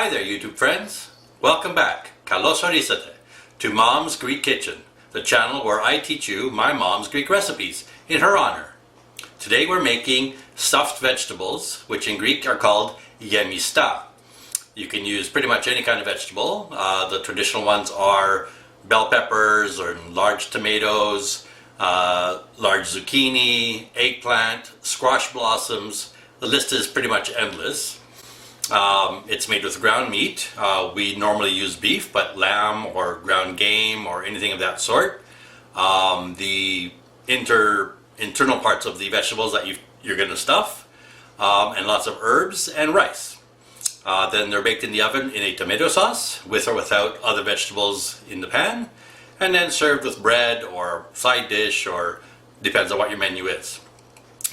Hi there, YouTube friends. Welcome back, Kalos Harisate, to Mom's Greek Kitchen, the channel where I teach you my mom's Greek recipes in her honor. Today we're making stuffed vegetables, which in Greek are called Yemista. You can use pretty much any kind of vegetable. The traditional ones are bell peppers or large tomatoes, large zucchini, eggplant, squash blossoms. The list is pretty much endless. It's made with ground meat. We normally use beef, but lamb or ground game or anything of that sort. The internal parts of the vegetables that you're going to stuff, and lots of herbs and rice. Then they're baked in the oven in a tomato sauce, with or without other vegetables in the pan, and then served with bread or side dish, or depends on what your menu is.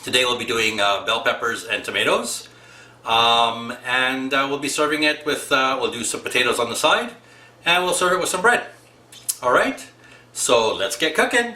Today we'll be doing bell peppers and tomatoes. And we'll be serving it with, we'll do some potatoes on the side, and we'll serve it with some bread. Alright, so let's get cooking.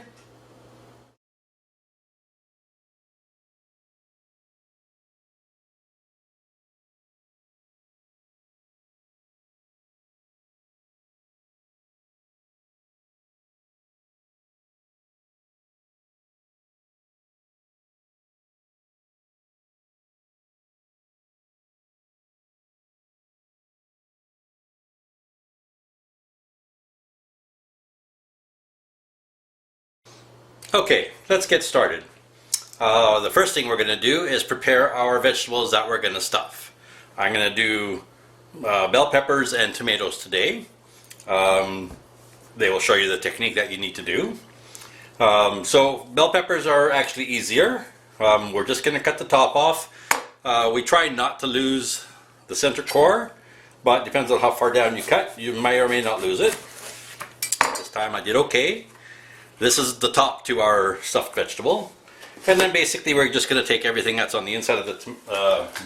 Okay, let's get started. The first thing we're going to do is prepare our vegetables that we're going to stuff. I'm going to do bell peppers and tomatoes today. They will show you the technique that you need to do. So bell peppers are actually easier. We're just going to cut the top off. We try not to lose the center core, but it depends on how far down you cut. You may or may not lose it. This time I did okay. This is the top to our stuffed vegetable. And then basically we're just going to take everything that's on the inside of the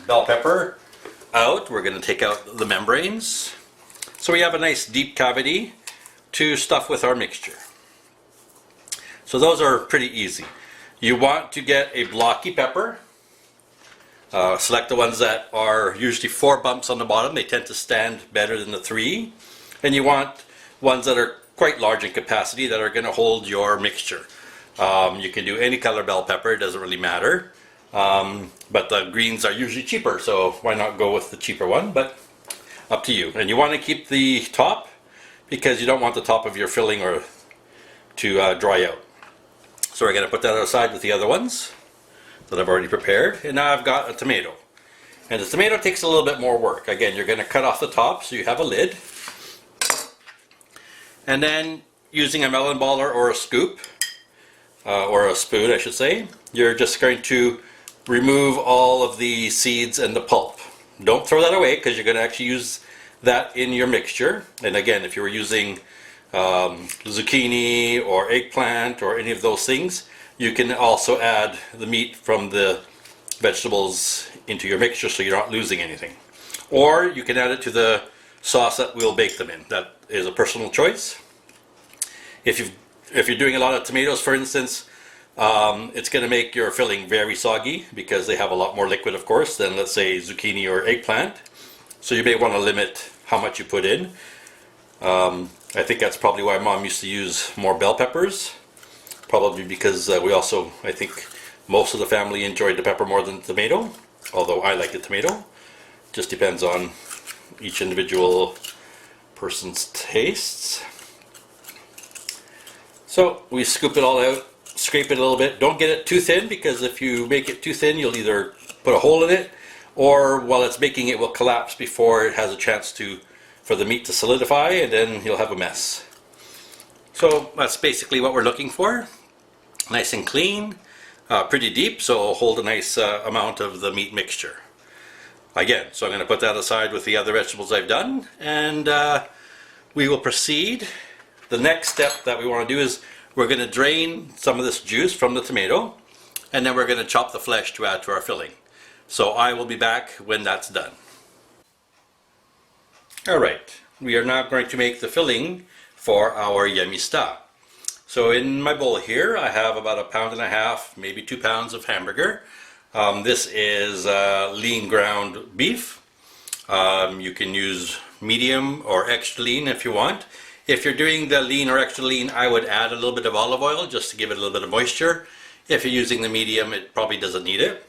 bell pepper out. We're going to take out the membranes. So we have a nice deep cavity to stuff with our mixture. So those are pretty easy. You want to get a blocky pepper. Select the ones that are usually 4 bumps on the bottom. They tend to stand better than the 3. And you want ones that are quite large in capacity, that are going to hold your mixture. You can do any color bell pepper, it doesn't really matter. But the greens are usually cheaper, so why not go with the cheaper one, but up to you. And you want to keep the top, because you don't want the top of your filling to dry out. So we're going to put that aside with the other ones that I've already prepared. And now I've got a tomato. And the tomato takes a little bit more work. Again, you're going to cut off the top so you have a lid. And then, using a melon baller or a scoop, or a spoon I should say, you're just going to remove all of the seeds and the pulp. Don't throw that away, because you're going to actually use that in your mixture. And again, if you were using zucchini or eggplant or any of those things, you can also add the meat from the vegetables into your mixture so you're not losing anything. Or you can add it to the sauce that we'll bake them in. That is a personal choice. If you're doing a lot of tomatoes, for instance, it's going to make your filling very soggy, because they have a lot more liquid, of course, than, let's say, zucchini or eggplant. So you may want to limit how much you put in. I think that's probably why Mom used to use more bell peppers. Probably because we also, I think, most of the family enjoyed the pepper more than the tomato. Although I like the tomato. Just depends on each individual person's tastes. So we scoop it all out, scrape it a little bit. Don't get it too thin, because if you make it too thin, you'll either put a hole in it, or while it's baking it will collapse before it has a chance for the meat to solidify, and then you'll have a mess. So that's basically what we're looking for. Nice and clean, pretty deep, so it'll hold a nice amount of the meat mixture. Again, so I'm going to put that aside with the other vegetables I've done, and we will proceed. The next step that we want to do is we're going to drain some of this juice from the tomato, and then we're going to chop the flesh to add to our filling. So I will be back when that's done. Alright, we are now going to make the filling for our Yemista. So in my bowl here I have about 1.5 pounds, maybe 2 pounds of hamburger. This is lean ground beef. You can use medium or extra lean if you want. If you're doing the lean or extra lean, I would add a little bit of olive oil just to give it a little bit of moisture. If you're using the medium, it probably doesn't need it.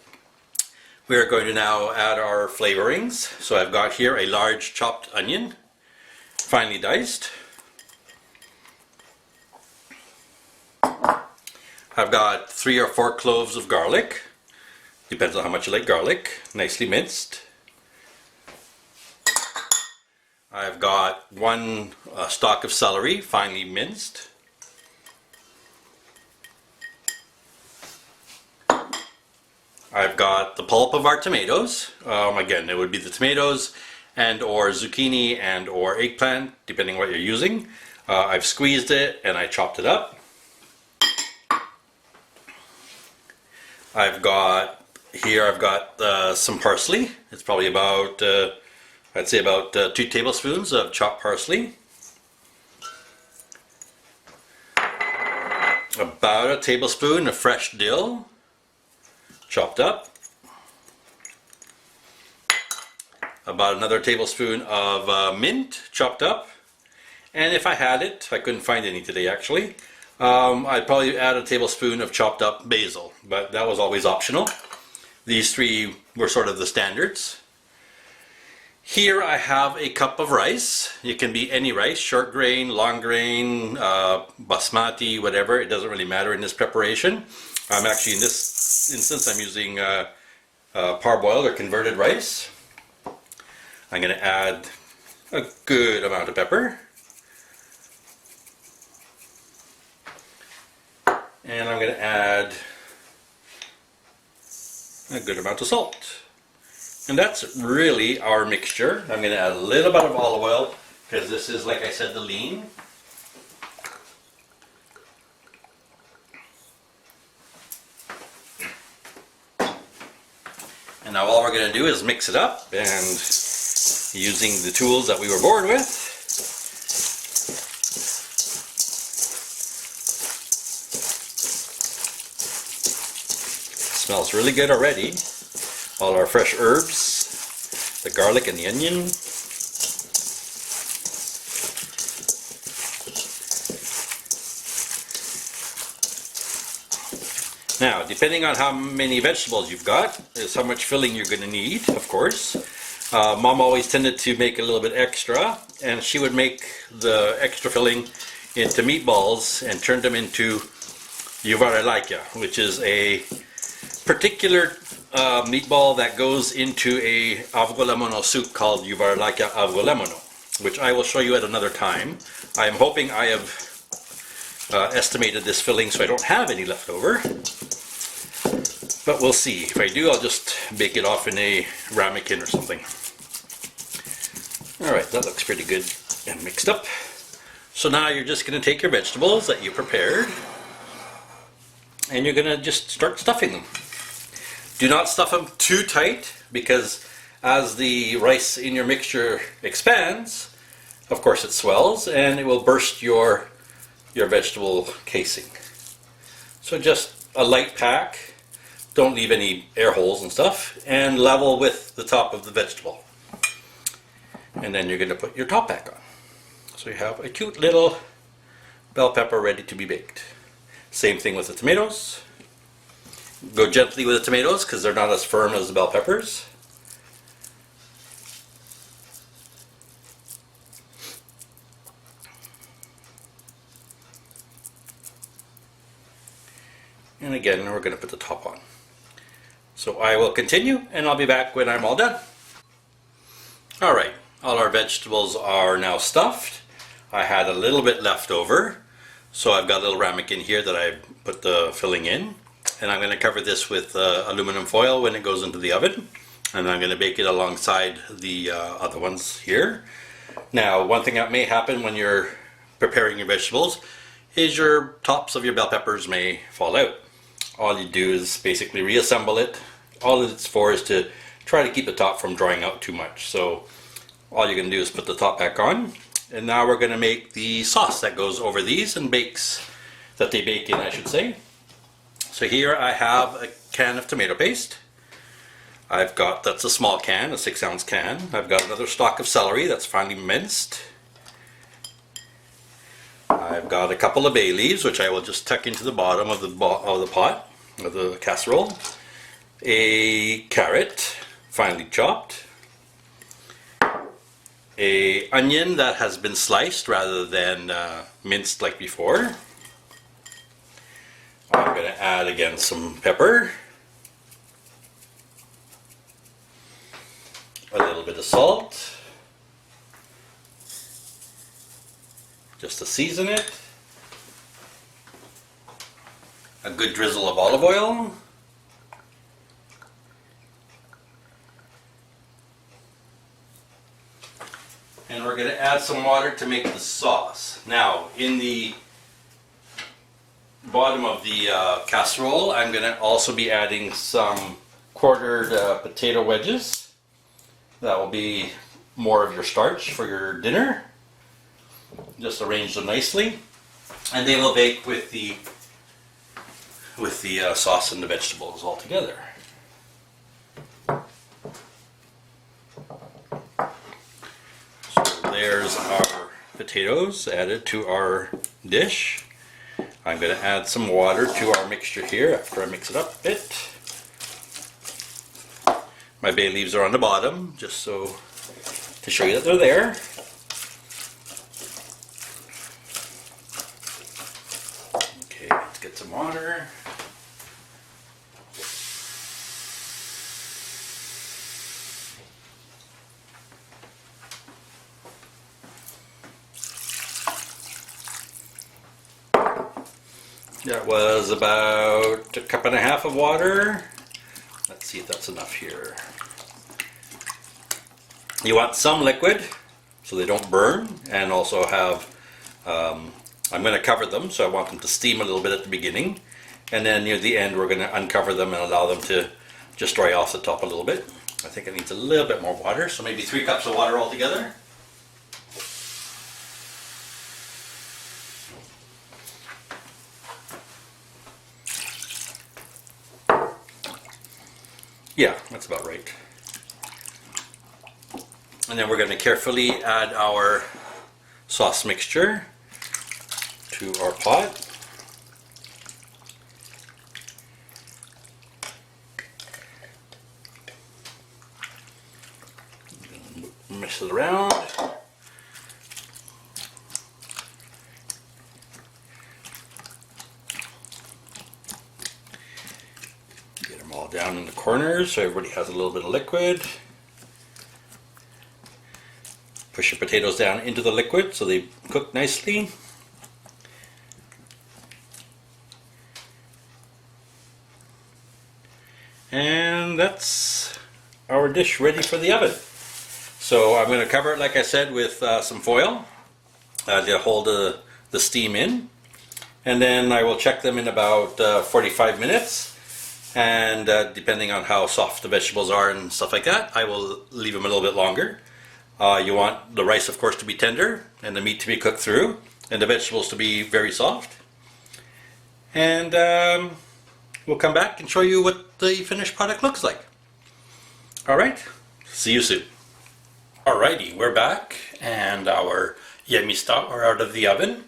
We are going to now add our flavorings. So I've got here a large chopped onion, finely diced. I've got 3 or 4 cloves of garlic. Depends on how much you like garlic, nicely minced. I've got 1 stalk of celery, finely minced. I've got the pulp of our tomatoes. Again, it would be the tomatoes and or zucchini and or eggplant, depending on what you're using. I've squeezed it and I chopped it up. I've got some parsley. It's probably about, I'd say about 2 tablespoons of chopped parsley. About a tablespoon of fresh dill, chopped up. About another tablespoon of mint, chopped up. And if I had it, I couldn't find any today actually, I'd probably add a tablespoon of chopped up basil, but that was always optional. These 3 were sort of the standards. Here I have a cup of rice. It can be any rice, short grain, long grain, basmati, whatever. It doesn't really matter in this preparation. I'm actually, in this instance, I'm using parboiled or converted rice. I'm going to add a good amount of pepper. And I'm going to add a good amount of salt. And that's really our mixture. I'm going to add a little bit of olive oil because this is, like I said, the lean. And now all we're going to do is mix it up, and using the tools that we were born with, smells really good already. All our fresh herbs, the garlic and the onion. Now, depending on how many vegetables you've got, is how much filling you're going to need, of course. Mom always tended to make a little bit extra, and she would make the extra filling into meatballs and turn them into yuvaralaika, which is a particular meatball that goes into a avgolemono soup called yuvaralaika avgolemono, which I will show you at another time. I am hoping I have estimated this filling so I don't have any left over. But we'll see. If I do, I'll just bake it off in a ramekin or something. Alright, that looks pretty good and mixed up. So now you're just going to take your vegetables that you prepared and you're going to just start stuffing them. Do not stuff them too tight, because as the rice in your mixture expands, of course it swells and it will burst your vegetable casing. So just a light pack, don't leave any air holes and stuff, and level with the top of the vegetable. And then you're going to put your top back on. So you have a cute little bell pepper ready to be baked. Same thing with the tomatoes. Go gently with the tomatoes because they're not as firm as the bell peppers. And again, we're going to put the top on. So I will continue and I'll be back when I'm all done. Alright, all our vegetables are now stuffed. I had a little bit left over, so I've got a little ramekin here that I put the filling in. And I'm going to cover this with aluminum foil when it goes into the oven. And I'm going to bake it alongside the other ones here. Now, one thing that may happen when you're preparing your vegetables is your tops of your bell peppers may fall out. All you do is basically reassemble it. All it's for is to try to keep the top from drying out too much. So all you're going to do is put the top back on. And now we're going to make the sauce that goes over these and that they bake in, I should say. So here I have a can of tomato paste. That's a small can, a 6-ounce can. I've got another stalk of celery that's finely minced. I've got a couple of bay leaves, which I will just tuck into the bottom of the pot, of the casserole. A carrot, finely chopped. A onion that has been sliced rather than minced like before. I'm going to add again some pepper. A little bit of salt. Just to season it. A good drizzle of olive oil. And we're going to add some water to make the sauce. Now, in the bottom of the casserole, I'm going to also be adding some quartered potato wedges. That will be more of your starch for your dinner. Just arrange them nicely, and they will bake with the sauce and the vegetables all together. So there's our potatoes added to our dish. I'm going to add some water to our mixture here after I mix it up a bit. My bay leaves are on the bottom, just so to show you that they're there. Okay, let's get some water. That was about a cup and a half of water. Let's see if that's enough here. You want some liquid so they don't burn, and also have, I'm going to cover them, so I want them to steam a little bit at the beginning, and then near the end we're going to uncover them and allow them to just dry off the top a little bit. I think it needs a little bit more water, so maybe 3 cups of water altogether. Yeah, that's about right. And then we're going to carefully add our sauce mixture to our pot. Mix it around. Get them all down in the corners so everybody has a little bit of liquid. Push your potatoes down into the liquid so they cook nicely. And that's our dish ready for the oven. So I'm going to cover it, like I said, with some foil to hold the steam in. And then I will check them in about 45 minutes. And depending on how soft the vegetables are and stuff like that, I will leave them a little bit longer. You want the rice, of course, to be tender, and the meat to be cooked through, and the vegetables to be very soft. And we'll come back and show you what the finished product looks like. Alright, see you soon. Alrighty, we're back, and our Yemista are out of the oven.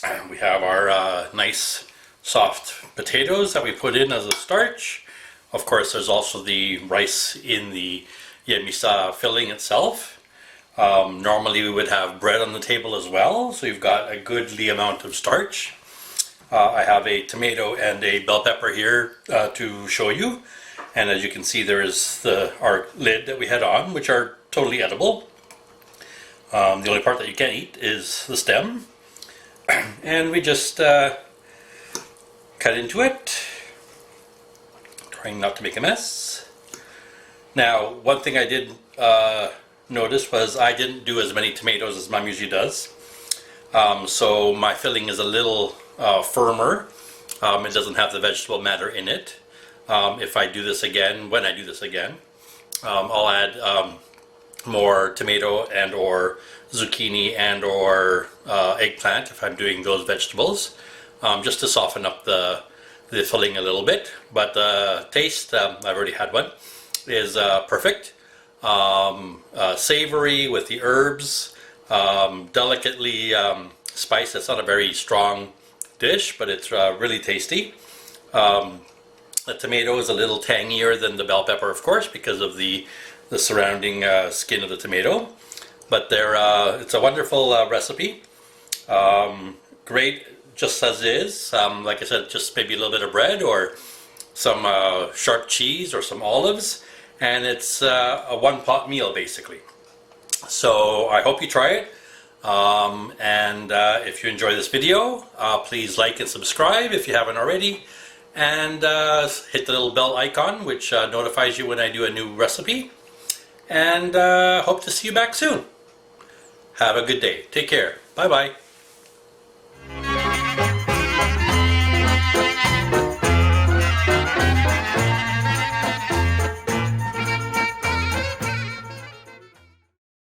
And we have our nice soft potatoes that we put in as a starch. Of course, there's also the rice in the Yemista filling itself. Normally we would have bread on the table as well, so you've got a goodly amount of starch. I have a tomato and a bell pepper here to show you, and as you can see there is our lid that we had on, which are totally edible. The only part that you can't eat is the stem, and we just cut into it, trying not to make a mess. Now, one thing I did notice was I didn't do as many tomatoes as Mom usually does, so my filling is a little firmer. It doesn't have the vegetable matter in it. If I do this again, when I do this again, I'll add more tomato and or zucchini and or eggplant if I'm doing those vegetables, just to soften up the filling a little bit. But taste, I've already had one. is perfect. Savory with the herbs, delicately spiced. It's not a very strong dish, but it's really tasty. The tomato is a little tangier than the bell pepper, of course, because of the surrounding skin of the tomato. But it's a wonderful recipe. Great just as is. Like I said, just maybe a little bit of bread or some sharp cheese or some olives, and it's a one-pot meal basically. So I hope you try it. And if you enjoy this video, please like and subscribe if you haven't already, and hit the little bell icon which notifies you when I do a new recipe. And hope to see you back soon. Have a good day. Take care. Bye bye.